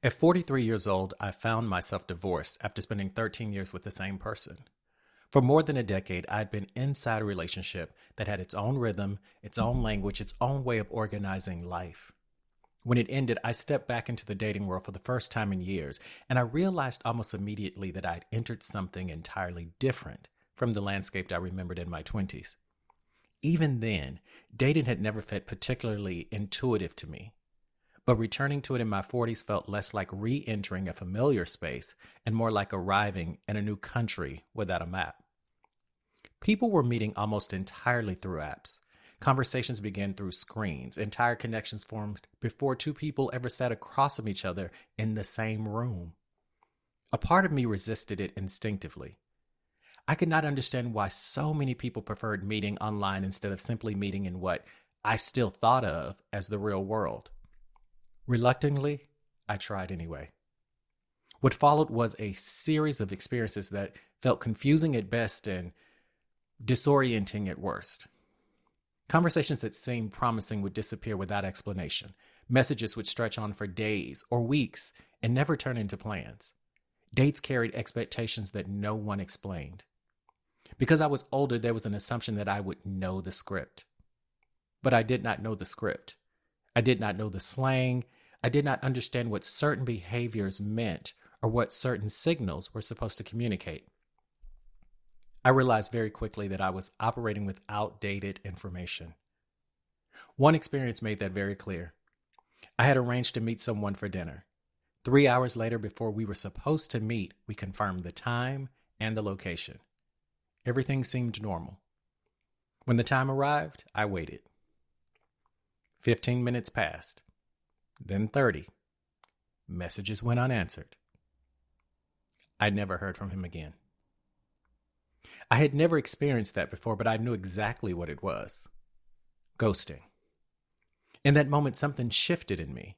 At 43 years old, I found myself divorced after spending 13 years with the same person. For more than a decade, I had been inside a relationship that had its own rhythm, its own language, its own way of organizing life. When it ended, I stepped back into the dating world for the first time in years, and I realized almost immediately that I had entered something entirely different from the landscape I remembered in my 20s. Even then, dating had never felt particularly intuitive to me. But returning to it in my 40s felt less like re entering a familiar space and more like arriving in a new country without a map. People were meeting almost entirely through apps. Conversations began through screens. Entire connections formed before two people ever sat across from each other in the same room. A part of me resisted it instinctively. I could not understand why so many people preferred meeting online instead of simply meeting in what I still thought of as the real world. Reluctantly, I tried anyway. What followed was a series of experiences that felt confusing at best and disorienting at worst. Conversations that seemed promising would disappear without explanation. Messages would stretch on for days or weeks and never turn into plans. Dates carried expectations that no one explained. Because I was older, there was an assumption that I would know the script. But I did not know the script. I did not know the slang. I did not understand what certain behaviors meant or what certain signals were supposed to communicate. I realized very quickly that I was operating with outdated information. One experience made that very clear. I had arranged to meet someone for dinner. 3 hours later, before we were supposed to meet, we confirmed the time and the location. Everything seemed normal. When the time arrived, I waited. 15 minutes passed, then 30. Messages went unanswered. I never heard from him again. I had never experienced that before, but I knew exactly what it was. Ghosting. In that moment, something shifted in me.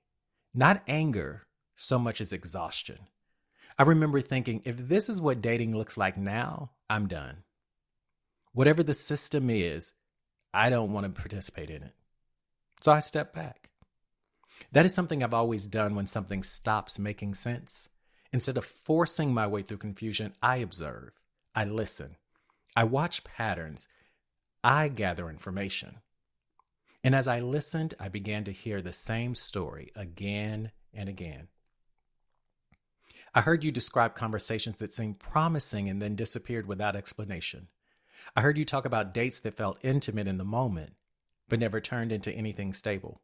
Not anger so much as exhaustion. I remember thinking, if this is what dating looks like now, I'm done. Whatever the system is, I don't want to participate in it. So I stepped back. That is something I've always done when something stops making sense. Instead of forcing my way through confusion, I observe, I listen, I watch patterns, I gather information. And as I listened, I began to hear the same story again and again. I heard you describe conversations that seemed promising and then disappeared without explanation. I heard you talk about dates that felt intimate in the moment, but never turned into anything stable.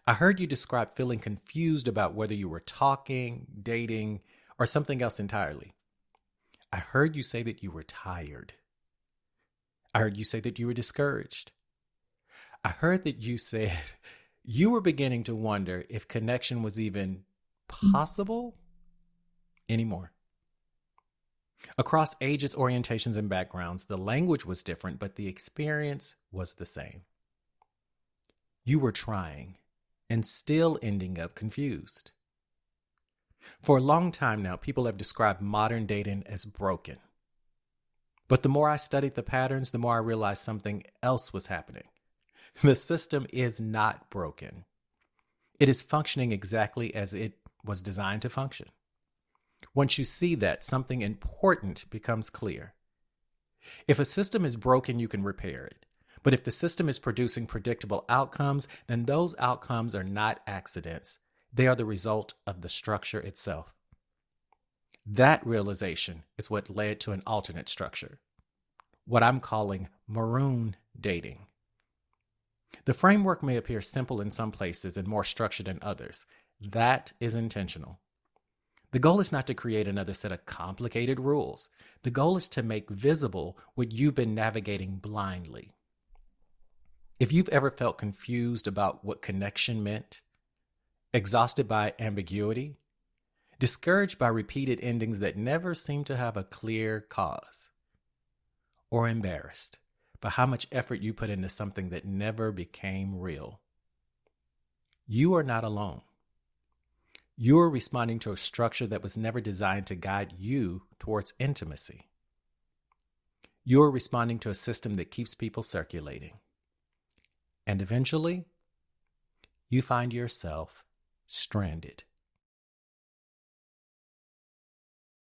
I heard you describe feeling confused about whether you were talking, dating, or something else entirely. I heard you say that you were tired. I heard you say that you were discouraged. I heard that you said you were beginning to wonder if connection was even possible anymore. Across ages, orientations, and backgrounds, the language was different, but the experience was the same. You were trying and still ending up confused. For a long time now, people have described modern dating as broken. But the more I studied the patterns, the more I realized something else was happening. The system is not broken. It is functioning exactly as it was designed to function. Once you see that, something important becomes clear. If a system is broken, you can repair it. But if the system is producing predictable outcomes, then those outcomes are not accidents. They are the result of the structure itself. That realization is what led to an alternate structure, what I'm calling maroon dating. The framework may appear simple in some places and more structured in others. That is intentional. The goal is not to create another set of complicated rules. The goal is to make visible what you've been navigating blindly. If you've ever felt confused about what connection meant, exhausted by ambiguity, discouraged by repeated endings that never seem to have a clear cause, or embarrassed by how much effort you put into something that never became real, you are not alone. You are responding to a structure that was never designed to guide you towards intimacy. You are responding to a system that keeps people circulating. And eventually, you find yourself stranded.